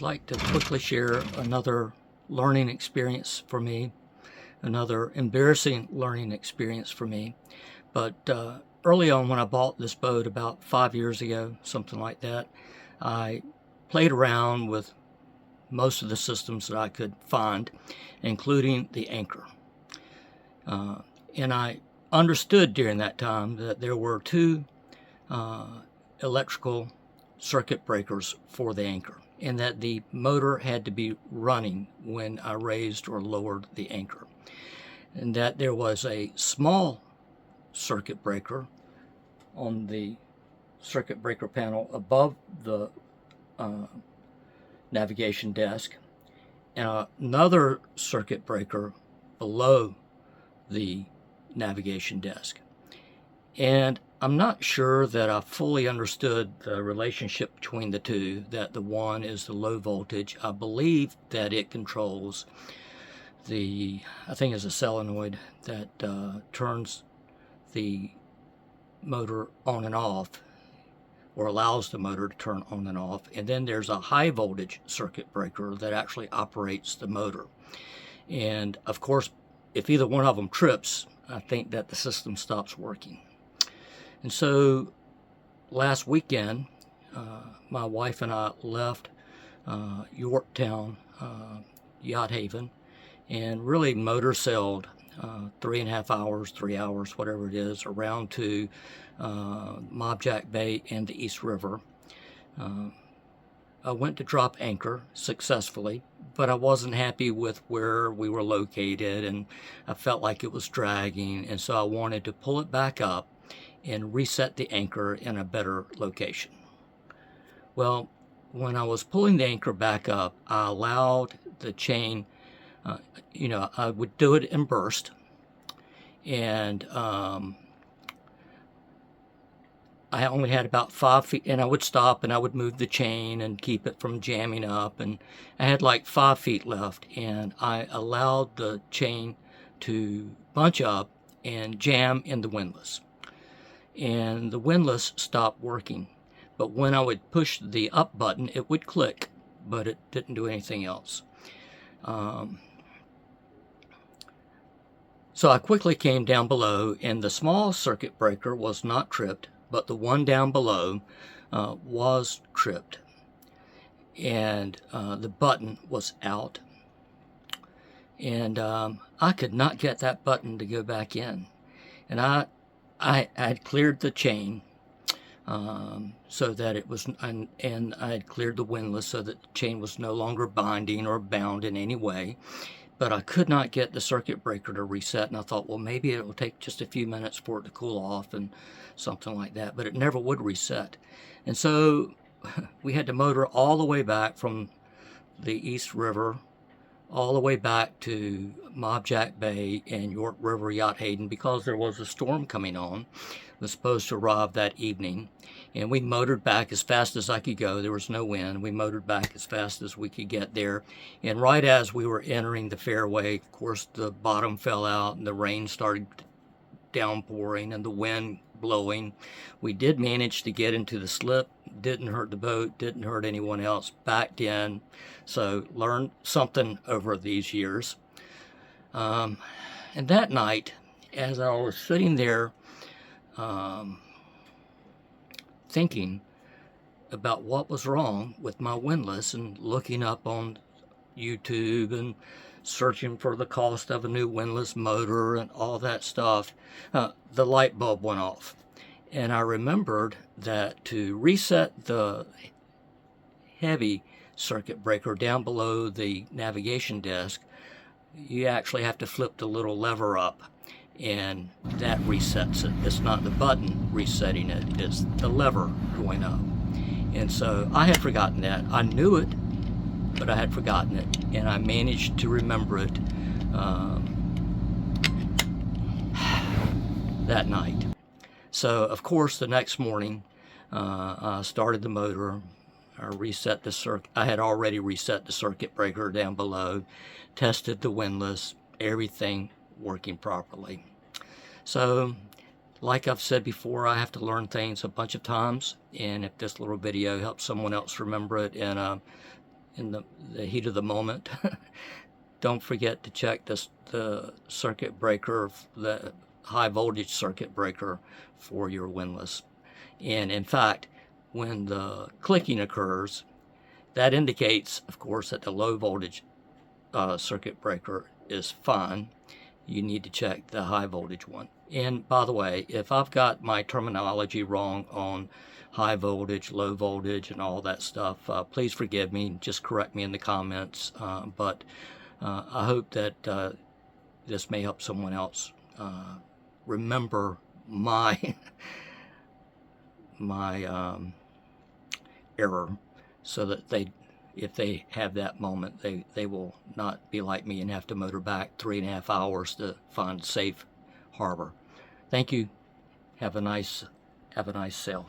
I'd like to quickly share another learning experience for me, another embarrassing learning experience for me. But early on, when I bought this boat about 5 years ago, something like that, I played around with most of the systems that I could find, including the anchor. And I understood during that time that there were two electrical circuit breakers for the anchor, and that the motor had to be running when I raised or lowered the anchor, and that there was a small circuit breaker on the circuit breaker panel above the navigation desk, and another circuit breaker below the navigation desk. And I'm not sure that I fully understood the relationship between the two, that the one is the low voltage. I believe that it controls I think it's a solenoid that turns the motor on and off, or allows the motor to turn on and off. And then there's a high voltage circuit breaker that actually operates the motor. And of course, if either one of them trips, I think that the system stops working. And so last weekend, my wife and I left Yorktown, Yacht Haven, and really motor sailed 3.5 hours, 3 hours, whatever it is, around to Mobjack Bay and the East River. I went to drop anchor successfully, but I wasn't happy with where we were located, and I felt like it was dragging, and so I wanted to pull it back up and reset the anchor in a better location. Well, when I was pulling the anchor back up, I allowed the chain, I would do it in burst, and I only had about 5 feet, and I would stop and I would move the chain and keep it from jamming up, and I had like 5 feet left, and I allowed the chain to bunch up and jam in the windlass. And the windlass stopped working, but when I would push the up button, it would click, but it didn't do anything else. So I quickly came down below, and the small circuit breaker was not tripped, but the one down below was tripped, and the button was out, and I could not get that button to go back in. And I had cleared the chain so that it was, and I had cleared the windlass so that the chain was no longer binding or bound in any way. But I could not get the circuit breaker to reset, and I thought, well, maybe it will take just a few minutes for it to cool off and something like that, but it never would reset. And so we had to motor all the way back from the East River all the way back to Mobjack Bay and York River Yacht Haven, because there was a storm coming on. It was supposed to arrive that evening, and we motored back as fast as I could go. There was no wind. We motored back as fast as we could get there, and right as we were entering the fairway, of course, the bottom fell out and the rain started downpouring and the wind blowing. We did manage to get into the slip. Didn't hurt the boat, didn't hurt anyone else, backed in. So learned something over these years. And that night, as I was sitting there thinking about what was wrong with my windlass and looking up on YouTube and searching for the cost of a new windlass motor and all that stuff, the light bulb went off. And I remembered that to reset the heavy circuit breaker down below the navigation desk, you actually have to flip the little lever up, and that resets it. It's not the button resetting it, it's the lever going up. And so I had forgotten that. I knew it, but I had forgotten it, and I managed to remember it that night. So of course the next morning I started the motor. I reset the circuit. I had already reset the circuit breaker down below, tested the windlass, everything working properly. So like I've said before, I have to learn things a bunch of times, and if this little video helps someone else remember it in a in the heat of the moment. Don't forget to check the circuit breaker, the high voltage circuit breaker for your windlass. And in fact, when the clicking occurs, that indicates, of course, that the low voltage circuit breaker is fine. You need to check the high voltage one. And by the way, if I've got my terminology wrong on high voltage, low voltage, and all that stuff, please forgive me. Just correct me in the comments. But I hope that this may help someone else remember my error, so that if they have that moment, they will not be like me and have to motor back 3.5 hours to find a safe harbor. Thank you. Have a nice sail.